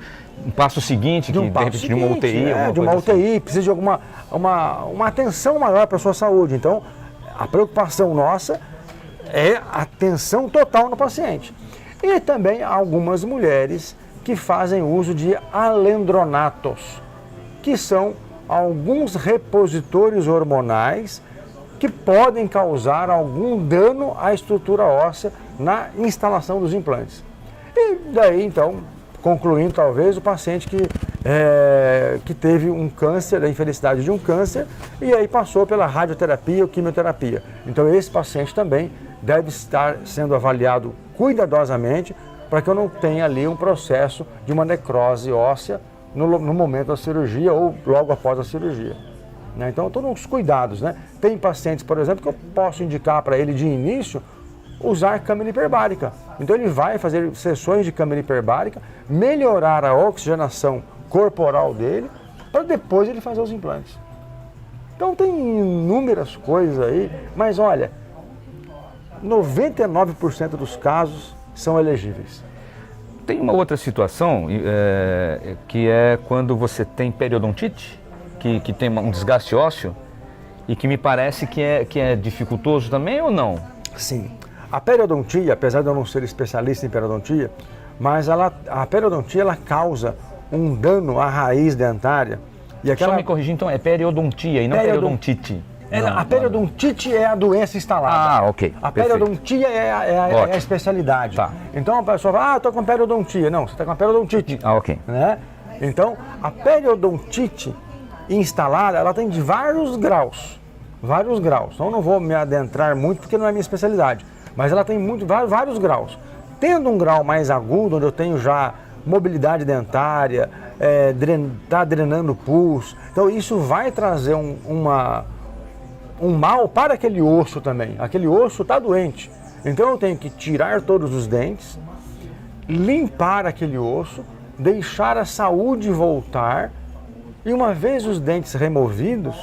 passo seguinte, de uma UTI. De uma UTI, precisa de uma atenção maior para a sua saúde. Então, a preocupação nossa é atenção total no paciente. E também algumas mulheres que fazem uso de alendronatos, que são alguns repositores hormonais que podem causar algum dano à estrutura óssea na instalação dos implantes. E daí, então, concluindo talvez, o paciente que teve um câncer, a infelicidade de um câncer, e aí passou pela radioterapia ou quimioterapia. Então esse paciente também deve estar sendo avaliado cuidadosamente para que eu não tenha ali um processo de uma necrose óssea no momento da cirurgia ou logo após a cirurgia. Né? Então, todos os cuidados, né? Tem pacientes, por exemplo, que eu posso indicar para ele de início usar câmera hiperbárica. Então, ele vai fazer sessões de câmera hiperbárica, melhorar a oxigenação corporal dele, para depois ele fazer os implantes. Então tem inúmeras coisas aí, mas olha, 99% dos casos são elegíveis. Tem uma outra situação, que é quando você tem periodontite, que tem um desgaste ósseo, e que me parece que é dificultoso também ou não? Sim. A periodontia, apesar de eu não ser especialista em periodontia, mas a periodontia ela causa um dano à raiz dentária. E aquela... Só me corrigir, então, é periodontia e não periodontite. A periodontite é a doença instalada. Ah, ok. A periodontia é a especialidade. Tá. Então a pessoa fala, estou com periodontia. Não, você está com a periodontite. Ah, ok. Né? Então, a periodontite instalada, ela tem de vários graus. Vários graus. Então, eu não vou me adentrar muito porque não é minha especialidade. Mas ela tem vários graus. Tendo um grau mais agudo, onde eu tenho já mobilidade dentária, está drenando pus. Então, isso vai trazer um mal para aquele osso também. Aquele osso está doente. Então, eu tenho que tirar todos os dentes, limpar aquele osso, deixar a saúde voltar. E uma vez os dentes removidos,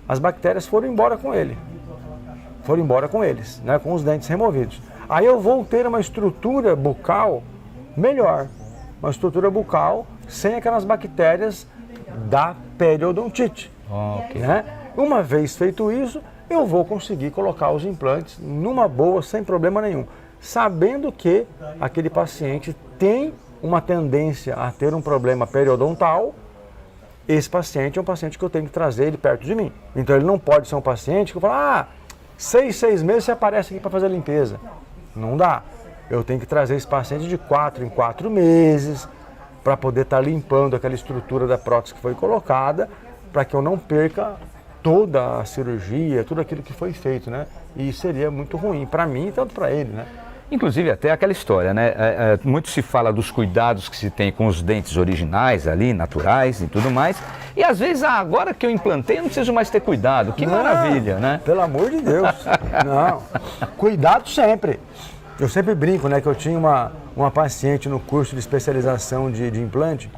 as bactérias foram embora com ele. Foram embora com eles, né, com os dentes removidos. Aí eu vou ter uma estrutura bucal melhor. Uma estrutura bucal sem aquelas bactérias da periodontite. Okay. Né? Uma vez feito isso, eu vou conseguir colocar os implantes numa boa, sem problema nenhum. Sabendo que aquele paciente tem uma tendência a ter um problema periodontal, esse paciente é um paciente que eu tenho que trazer ele perto de mim. Então ele não pode ser um paciente que eu falo, 6 meses você aparece aqui para fazer a limpeza. Não dá. Eu tenho que trazer esse paciente de 4 em 4 meses para poder estar limpando aquela estrutura da prótese que foi colocada, para que eu não perca toda a cirurgia, tudo aquilo que foi feito, né? E seria muito ruim para mim e tanto para ele, né? Inclusive até aquela história, né? Muito se fala dos cuidados que se tem com os dentes originais ali, naturais e tudo mais. E às vezes, agora que eu implantei, eu não preciso mais ter cuidado. Que maravilha, né? Pelo amor de Deus. Não. Cuidado sempre. Eu sempre brinco, né? Que eu tinha uma paciente no curso de especialização de implante.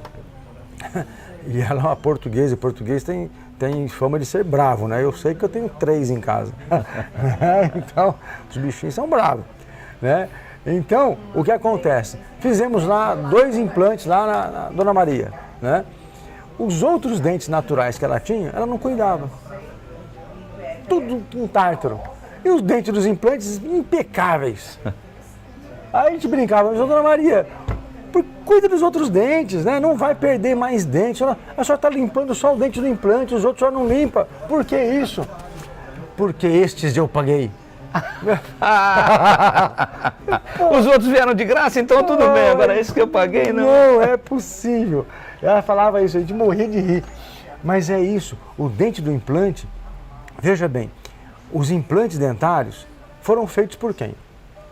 E ela é uma portuguesa, e português tem fama de ser bravo, né? Eu sei que eu tenho 3 em casa. Então, os bichinhos são bravos. Né? Então, o que acontece? Fizemos lá 2 implantes lá na Dona Maria. Né? Os outros dentes naturais que ela tinha, ela não cuidava. Tudo um tártaro. E os dentes dos implantes impecáveis. Aí a gente brincava, mas Dona Maria, cuida dos outros dentes, né? Não vai perder mais dentes. A senhora está limpando só o dente do implante, os outros a senhora não limpa. Por que isso? Porque estes eu paguei. Os outros vieram de graça, então tudo bem. Agora esse que eu paguei, não. Não é possível. Ela falava isso, a gente morria de rir. Mas é isso, o dente do implante, veja bem, os implantes dentários foram feitos por quem?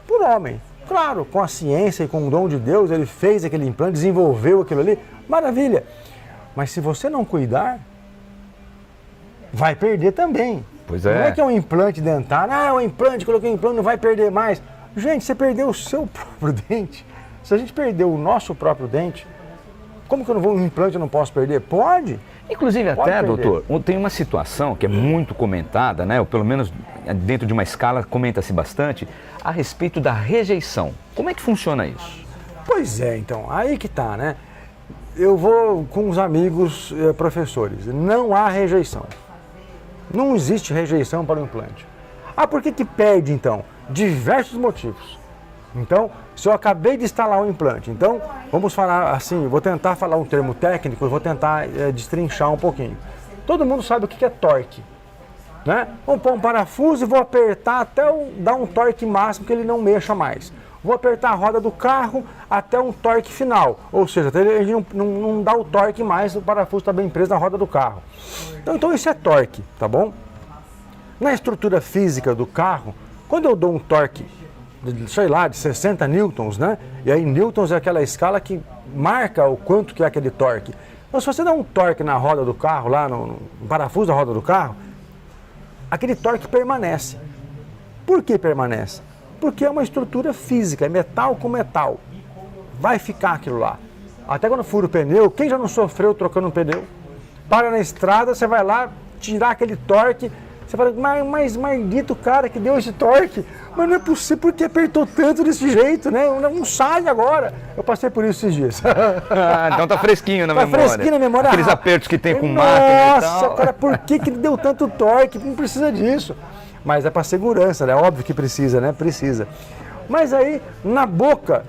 Por homem. Claro, com a ciência e com o dom de Deus, ele fez aquele implante, desenvolveu aquilo ali, maravilha. Mas se você não cuidar, vai perder também. Pois é. Não é que é um implante dentário, é um implante, coloquei um implante, não vai perder mais. Gente, você perdeu o seu próprio dente. Se a gente perdeu o nosso próprio dente, como que um implante eu não posso perder? Pode. Inclusive Pode até, perder. doutor, tem uma situação que é muito comentada, né? Ou pelo menos dentro de uma escala comenta-se bastante, a respeito da rejeição. Como é que funciona isso? Pois é, então, aí que tá, né? Eu vou com os amigos professores, não há rejeição. Não existe rejeição para o implante. Por que perde então? Diversos motivos. Então, se eu acabei de instalar um implante, então vamos falar assim, vou tentar falar um termo técnico, vou tentar destrinchar um pouquinho. Todo mundo sabe o que é torque, né? Vou pôr um parafuso e vou apertar até dar um torque máximo que ele não mexa mais. Vou apertar a roda do carro até um torque final, ou seja, ele não dá o torque mais, o parafuso está bem preso na roda do carro. Então isso é torque, tá bom? Na estrutura física do carro, quando eu dou um torque, sei lá, de 60 newtons, né? E aí newtons é aquela escala que marca o quanto que é aquele torque. Então se você dá um torque na roda do carro, lá no parafuso da roda do carro, aquele torque permanece. Por que permanece? Porque é uma estrutura física, é metal com metal. Vai ficar aquilo lá. Até quando fura o pneu, quem já não sofreu trocando um pneu? Para na estrada, você vai lá, tirar aquele torque. Você fala, mas maldito cara que deu esse torque. Mas não é possível, porque apertou tanto desse jeito, né? Não sai agora. Eu passei por isso esses dias. Então tá fresquinho na Tá memória. fresquinho na memória. Aqueles apertos que tem com máquina e tal. Nossa, cara, por que ele deu tanto torque? Não precisa disso. Mas é para segurança, né? Óbvio que precisa, né? Precisa. Mas aí, na boca,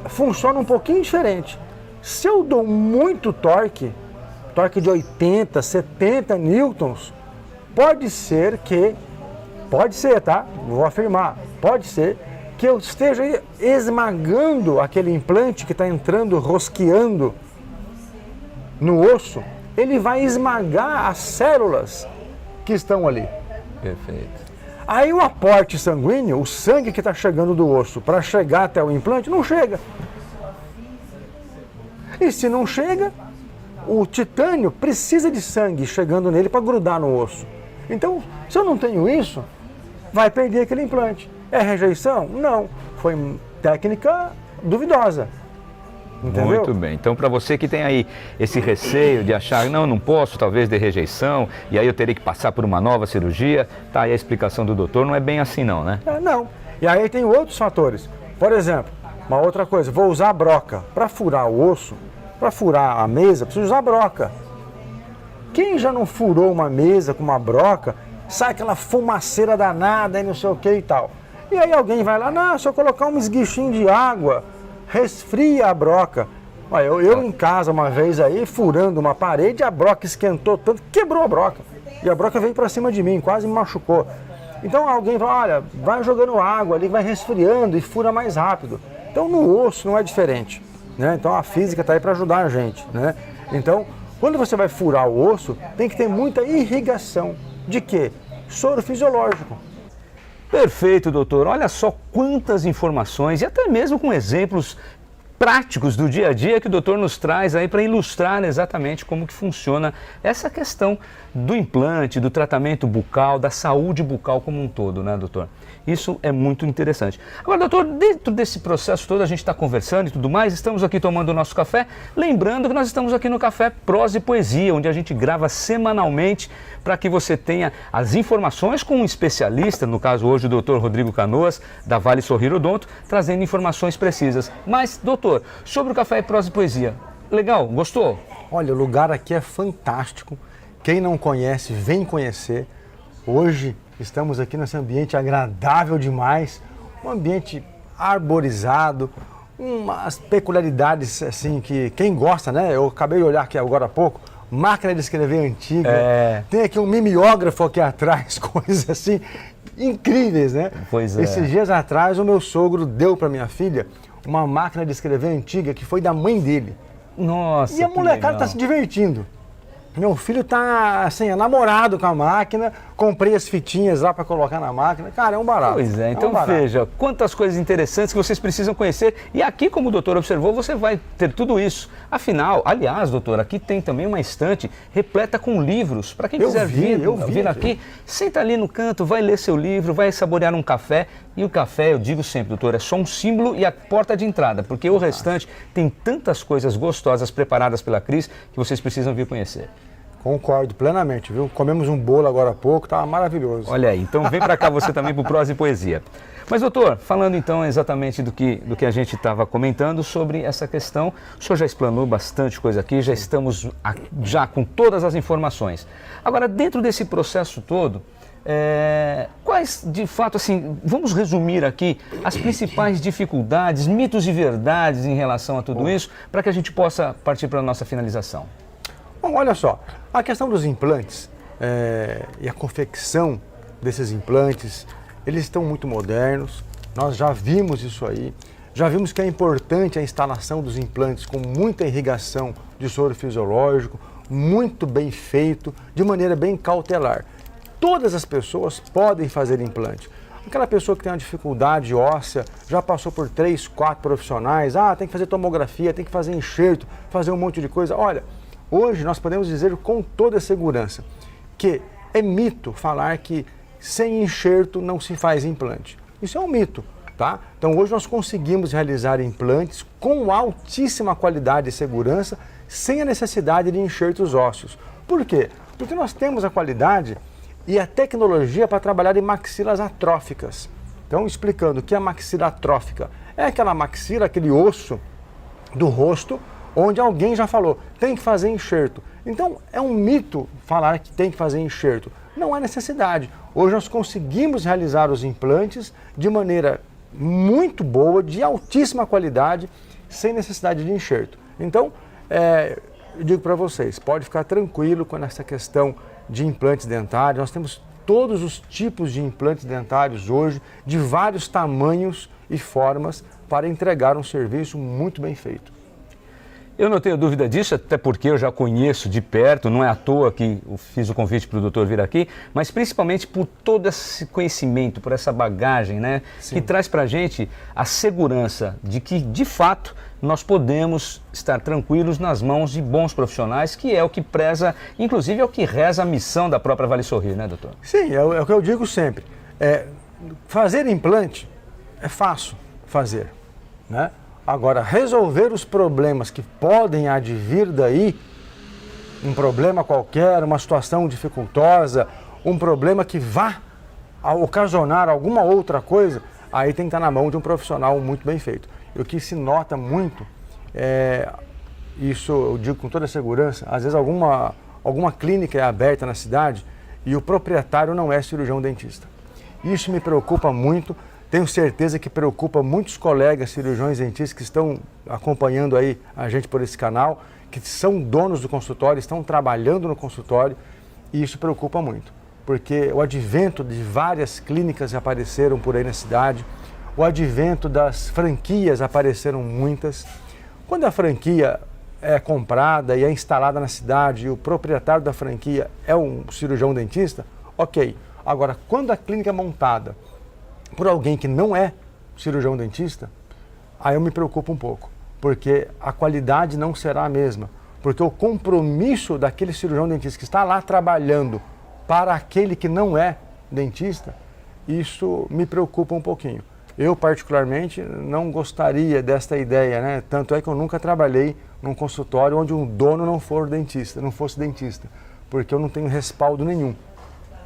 funciona um pouquinho diferente. Se eu dou muito torque de 80, 70 newtons, pode ser, tá? Vou afirmar, pode ser que eu esteja esmagando aquele implante que está entrando, rosqueando no osso. Ele vai esmagar as células que estão ali. Perfeito. Aí o aporte sanguíneo, o sangue que está chegando do osso para chegar até o implante, não chega. E se não chega, o titânio precisa de sangue chegando nele para grudar no osso. Então, se eu não tenho isso, vai perder aquele implante. É rejeição? Não. Foi técnica duvidosa. Entendeu? Muito bem. Então, para você que tem aí esse receio de achar, não posso, talvez de rejeição, e aí eu teria que passar por uma nova cirurgia, tá aí a explicação do doutor, não é bem assim não, né? Não. E aí tem outros fatores. Por exemplo, uma outra coisa, vou usar a broca. Para furar o osso, para furar a mesa, preciso usar a broca. Quem já não furou uma mesa com uma broca, sai aquela fumaceira danada e não sei o que e tal. E aí alguém vai lá, não, se eu colocar um esguichinho de água, resfria a broca. Olha, eu em casa uma vez aí, furando uma parede, a broca esquentou tanto, quebrou a broca. E a broca veio para cima de mim, quase me machucou. Então alguém fala, olha, vai jogando água ali, vai resfriando e fura mais rápido. Então no osso não é diferente, né? Então a física está aí para ajudar a gente, né? Então, quando você vai furar o osso, tem que ter muita irrigação. De quê? Soro fisiológico. Perfeito, doutor. Olha só quantas informações e até mesmo com exemplos práticos do dia a dia que o doutor nos traz aí para ilustrar exatamente como que funciona essa questão do implante, do tratamento bucal, da saúde bucal como um todo, né, doutor? Isso é muito interessante. Agora, doutor, dentro desse processo todo, a gente está conversando e tudo mais, estamos aqui tomando o nosso café, lembrando que nós estamos aqui no Café Prosa e Poesia, onde a gente grava semanalmente para que você tenha as informações com um especialista, no caso hoje o doutor Rodrigo Canoas, da Vale Sorrir Odonto, trazendo informações precisas. Mas, doutor, sobre o Café Prosa e Poesia, legal, gostou? Olha, o lugar aqui é fantástico. Quem não conhece, vem conhecer. Hoje estamos aqui nesse ambiente agradável demais, um ambiente arborizado, umas peculiaridades assim que quem gosta, né? Eu acabei de olhar aqui agora há pouco, máquina de escrever antiga, tem aqui um mimeógrafo aqui atrás, coisas assim incríveis, né? Pois é. Esses dias atrás o meu sogro deu para minha filha uma máquina de escrever antiga que foi da mãe dele. Nossa, e a molecada está se divertindo. Meu filho tá assim, namorado com a máquina, comprei as fitinhas lá para colocar na máquina. Cara, é um barato. Pois é, então veja, quantas coisas interessantes que vocês precisam conhecer. E aqui, como o doutor observou, você vai ter tudo isso. Afinal, aliás, doutor, aqui tem também uma estante repleta com livros. Para quem quiser vir aqui, senta ali no canto, vai ler seu livro, vai saborear um café. E o café, eu digo sempre, doutor, é só um símbolo e a porta de entrada, porque o restante tem tantas coisas gostosas preparadas pela Cris que vocês precisam vir conhecer. Concordo plenamente, viu? Comemos um bolo agora há pouco, tá maravilhoso. Olha aí, então vem para cá você também pro Prosa e Poesia. Mas, doutor, falando então exatamente do que a gente estava comentando sobre essa questão, o senhor já explanou bastante coisa aqui, já estamos já com todas as informações. Agora, dentro desse processo todo, quais, de fato, assim, vamos resumir aqui as principais dificuldades, mitos e verdades em relação a tudo isso, para que a gente possa partir para a nossa finalização. Bom, olha só, a questão dos implantes e a confecção desses implantes, eles estão muito modernos, nós já vimos isso aí, já vimos que é importante a instalação dos implantes com muita irrigação de soro fisiológico, muito bem feito, de maneira bem cautelar. Todas as pessoas podem fazer implante. Aquela pessoa que tem uma dificuldade óssea, já passou por 3, 4 profissionais, tem que fazer tomografia, tem que fazer enxerto, fazer um monte de coisa. Olha, hoje nós podemos dizer com toda segurança que é mito falar que sem enxerto não se faz implante. Isso é um mito, tá? Então hoje nós conseguimos realizar implantes com altíssima qualidade e segurança sem a necessidade de enxertos ósseos. Por quê? Porque nós temos a qualidade e a tecnologia para trabalhar em maxilas atróficas. Então, explicando o que é maxila atrófica. É aquela maxila, aquele osso do rosto, onde alguém já falou, tem que fazer enxerto. Então, é um mito falar que tem que fazer enxerto. Não é necessidade. Hoje nós conseguimos realizar os implantes de maneira muito boa, de altíssima qualidade, sem necessidade de enxerto. Então, eu digo para vocês, pode ficar tranquilo com essa questão de implantes dentários. Nós temos todos os tipos de implantes dentários hoje, de vários tamanhos e formas, para entregar um serviço muito bem feito. Eu não tenho dúvida disso, até porque eu já conheço de perto, não é à toa que eu fiz o convite para o doutor vir aqui, mas principalmente por todo esse conhecimento, por essa bagagem, né, que traz para a gente a segurança de que, de fato, nós podemos estar tranquilos nas mãos de bons profissionais, que é o que preza, inclusive é o que reza a missão da própria Vale Sorrir, né, doutor? Sim, é o que eu digo sempre. Fazer implante é fácil fazer, né? Agora, resolver os problemas que podem advir daí, um problema qualquer, uma situação dificultosa, um problema que vá ocasionar alguma outra coisa, aí tem que estar na mão de um profissional muito bem feito. E o que se nota muito, isso eu digo com toda segurança, às vezes alguma clínica é aberta na cidade e o proprietário não é cirurgião dentista. Isso me preocupa muito. Tenho certeza que preocupa muitos colegas cirurgiões dentistas que estão acompanhando aí a gente por esse canal, que são donos do consultório, estão trabalhando no consultório, e isso preocupa muito, porque o advento de várias clínicas apareceram por aí na cidade, o advento das franquias apareceram muitas. Quando a franquia é comprada e é instalada na cidade e o proprietário da franquia é um cirurgião dentista, ok. Agora, quando a clínica é montada por alguém que não é cirurgião dentista, aí eu me preocupo um pouco, porque a qualidade não será a mesma, porque o compromisso daquele cirurgião dentista que está lá trabalhando para aquele que não é dentista, isso me preocupa um pouquinho. Eu, particularmente, não gostaria desta ideia, né? Tanto é que eu nunca trabalhei num consultório onde um dono não fosse dentista, porque eu não tenho respaldo nenhum.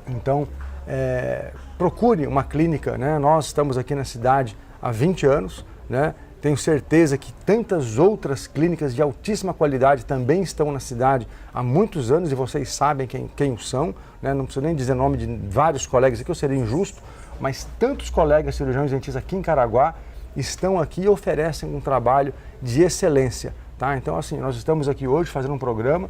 Então, procure uma clínica, né? Nós estamos aqui na cidade há 20 anos, né? Tenho certeza que tantas outras clínicas de altíssima qualidade também estão na cidade há muitos anos e vocês sabem quem são, né? Não preciso nem dizer nome de vários colegas aqui, eu seria injusto, mas tantos colegas cirurgiões dentistas aqui em Caraguá estão aqui e oferecem um trabalho de excelência, tá? Então, assim, nós estamos aqui hoje fazendo um programa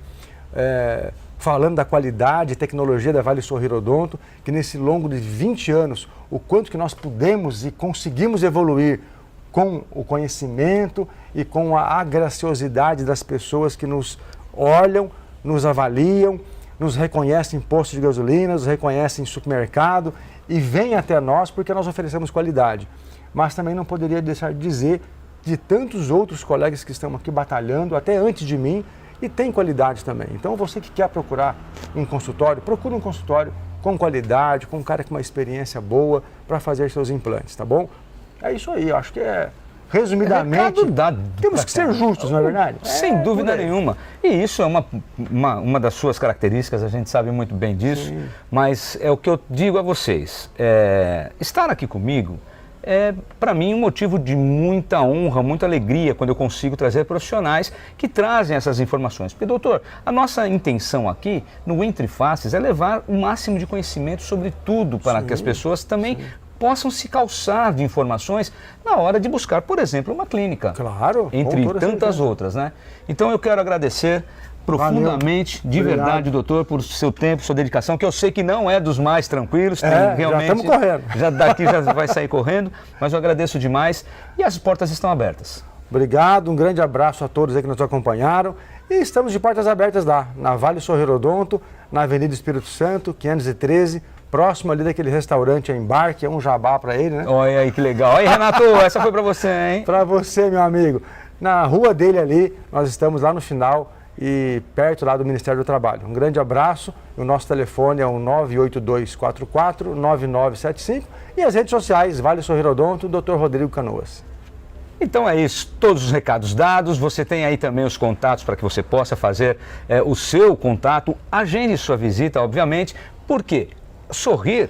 falando da qualidade e tecnologia da Vale Sorrir Odonto, que nesse longo de 20 anos, o quanto que nós pudemos e conseguimos evoluir com o conhecimento e com a graciosidade das pessoas que nos olham, nos avaliam, nos reconhecem em postos de gasolina, nos reconhecem em supermercado e vêm até nós porque nós oferecemos qualidade. Mas também não poderia deixar de dizer de tantos outros colegas que estão aqui batalhando, até antes de mim, e tem qualidade também. Então, você que quer procurar um consultório, procure um consultório com qualidade, com um cara com uma experiência boa para fazer seus implantes, tá bom? É isso aí, eu acho que resumidamente, temos que ser justos, não é verdade? Sem dúvida nenhuma. E isso é uma das suas características, a gente sabe muito bem disso, sim. Mas é o que eu digo a vocês, estar aqui comigo é, para mim, um motivo de muita honra, muita alegria quando eu consigo trazer profissionais que trazem essas informações. Porque, doutor, a nossa intenção aqui no Entre Faces é levar o máximo de conhecimento sobre tudo para que as pessoas também possam se calçar de informações na hora de buscar, por exemplo, uma clínica. Claro. Entre tantas outras, né? Então, eu quero agradecer profundamente, de verdade, doutor, por seu tempo, sua dedicação, que eu sei que não é dos mais tranquilos, tem realmente, já estamos correndo. Já daqui já vai sair correndo, mas eu agradeço demais e as portas estão abertas. Obrigado, um grande abraço a todos aí que nos acompanharam e estamos de portas abertas lá, na Vale Sorrir Odonto, na Avenida Espírito Santo, 513, próximo ali daquele restaurante Embarque, é um jabá para ele, né? Olha aí que legal. Aí, Renato, essa foi para você, hein? Para você, meu amigo. Na rua dele ali, nós estamos lá no final e perto lá do Ministério do Trabalho. Um grande abraço, o nosso telefone é o 98244-9975 e as redes sociais, Vale Sorrir Odonto, Dr. Rodrigo Canoas. Então é isso, todos os recados dados, você tem aí também os contatos para que você possa fazer o seu contato, agende sua visita, obviamente, porque sorrir...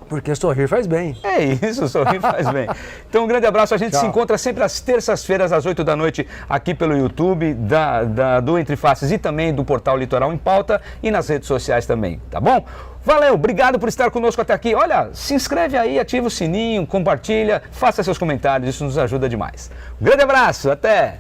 Porque sorrir faz bem. É isso, sorrir faz bem. Então um grande abraço, a gente se encontra sempre às terças-feiras, às 8 da noite, aqui pelo YouTube, do Entre Faces e também do portal Litoral em Pauta e nas redes sociais também, tá bom? Valeu, obrigado por estar conosco até aqui. Olha, se inscreve aí, ativa o sininho, compartilha, faça seus comentários, isso nos ajuda demais. Um grande abraço, até!